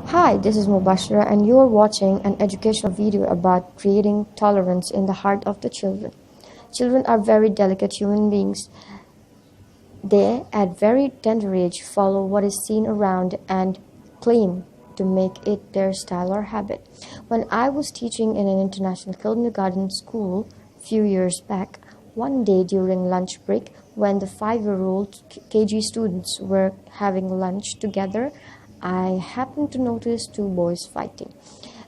Hi, this is Mobasshera, and you are watching an educational video about creating tolerance in the heart of the children. Children are very delicate human beings. They, at very tender age, follow what is seen around and claim to make it their style or habit. When I was teaching in an international kindergarten school a few years back, one day during lunch break, when the 5-year-old KG students were having lunch together, I happened to notice two boys fighting.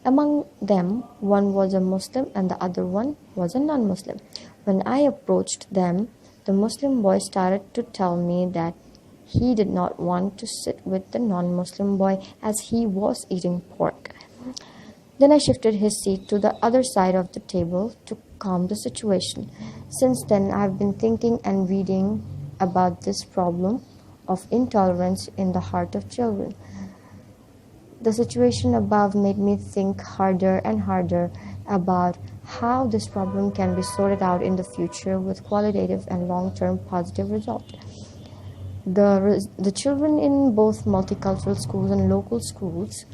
Among them, one was a Muslim and the other one was a non-Muslim. When I approached them, the Muslim boy started to tell me that he did not want to sit with the non-Muslim boy as he was eating pork. Then I shifted his seat to the other side of the table to calm the situation. Since then, I have been thinking and reading about this problem of intolerance in the heart of children. The situation above made me think harder and harder about how this problem can be sorted out in the future with qualitative and long-term positive results. The children in both multicultural schools and local schools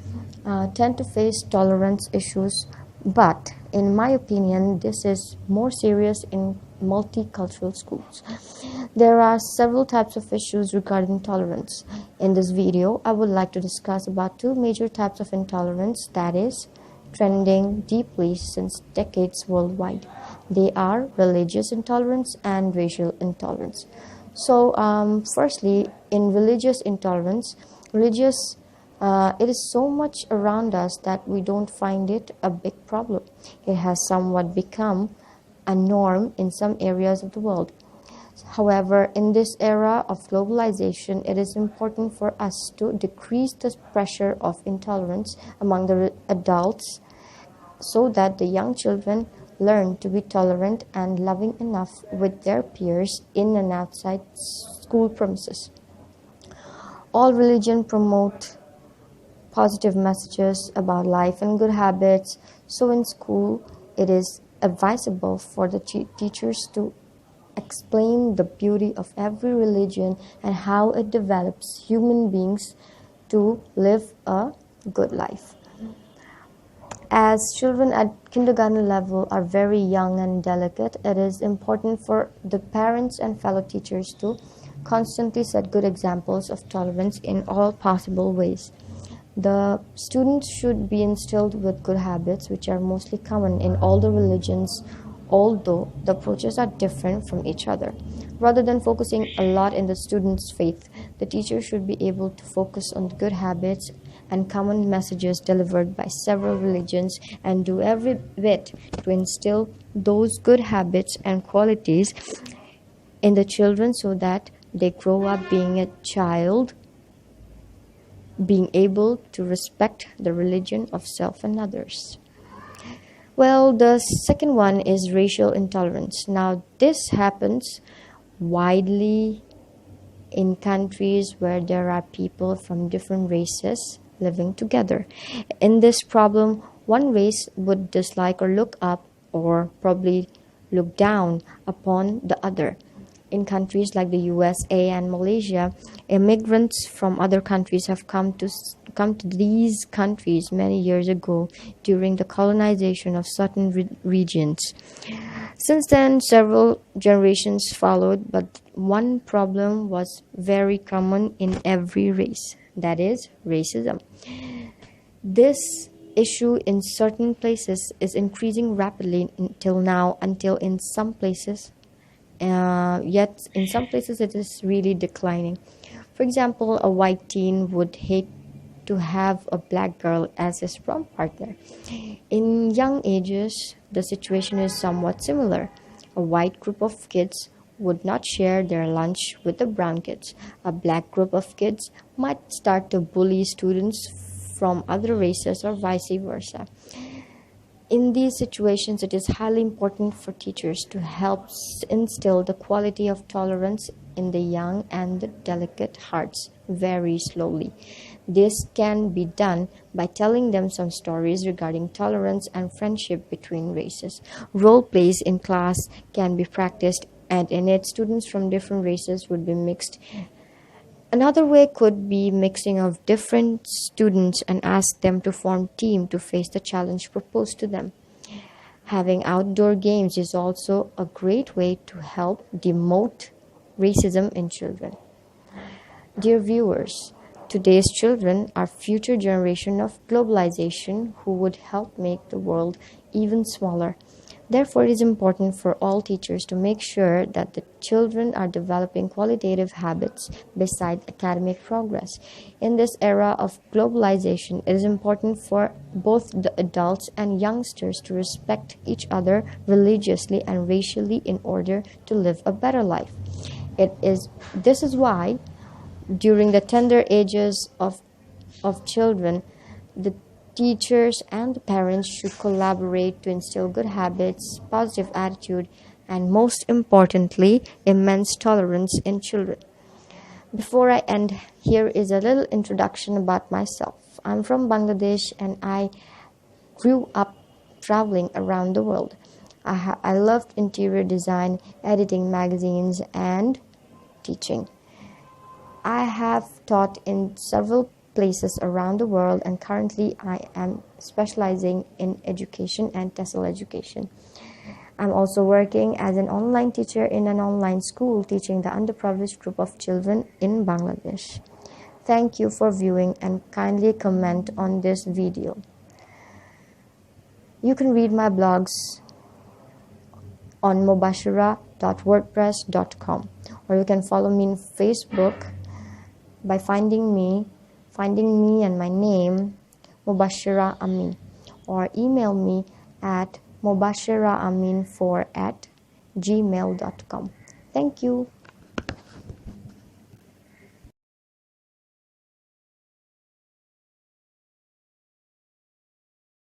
tend to face tolerance issues, but in my opinion, this is more serious in multicultural schools. There are several types of issues regarding tolerance. In this video, I would like to discuss about two major types of intolerance that is trending deeply since decades worldwide. They are religious intolerance and racial intolerance. So, firstly, in religious intolerance, it is so much around us that we don't find it a big problem. It has somewhat become a norm in some areas of the world. However, in this era of globalization, it is important for us to decrease the pressure of intolerance among the adults so that the young children learn to be tolerant and loving enough with their peers in and outside school premises. All religion promote positive messages about life and good habits, so in school it is advisable for the teachers to explain the beauty of every religion and how it develops human beings to live a good life. As children at kindergarten level are very young and delicate, it is important for the parents and fellow teachers to constantly set good examples of tolerance in all possible ways. The students should be instilled with good habits, which are mostly common in all the religions, although the approaches are different from each other. Rather than focusing a lot in the student's faith, the teacher should be able to focus on the good habits and common messages delivered by several religions and do every bit to instill those good habits and qualities in the children so that they grow up being a child, being able to respect the religion of self and others. Well, the second one is racial intolerance. Now, this happens widely in countries where there are people from different races living together. In this problem, one race would dislike or look up or probably look down upon the other. In countries like the USA and Malaysia, immigrants from other countries have come to these countries many years ago during the colonization of certain regions. Since then, several generations followed, but one problem was very common in every race, that is racism. This issue in certain places is increasing rapidly until in some places yet in some places it is really declining. For example, a white teen would hate to have a black girl as his prom partner. In young ages, the situation is somewhat similar. A white group of kids would not share their lunch with the brown kids. A black group of kids might start to bully students from other races or vice versa. In these situations, it is highly important for teachers to help instill the quality of tolerance in the young and the delicate hearts very slowly. This can be done by telling them some stories regarding tolerance and friendship between races. Role plays in class can be practiced, and in it, students from different races would be mixed Another way could be mixing of different students and ask them to form team to face the challenge proposed to them. Having outdoor games is also a great way to help demote racism in children. Dear viewers, today's children are future generation of globalization who would help make the world even smaller. Therefore, it is important for all teachers to make sure that the children are developing qualitative habits beside academic progress. In this era of globalization, it is important for both the adults and youngsters to respect each other religiously and racially in order to live a better life. This is why during the tender ages of children, the teachers and the parents should collaborate to instill good habits, positive attitude, and most importantly, immense tolerance in children. Before I end, here is a little introduction about myself. I'm from Bangladesh and I grew up traveling around the world. I loved interior design, editing magazines, and teaching. I have taught in several places around the world, and currently I am specializing in education and TESOL education. I'm also working as an online teacher in an online school teaching the underprivileged group of children in Bangladesh. Thank you for viewing and kindly comment on this video. You can read my blogs on mobasshera.wordpress.com, or you can follow me on Facebook by finding me and my name, Mobasshera Amin, or email me at mobasheraamin4@gmail.com. Thank you.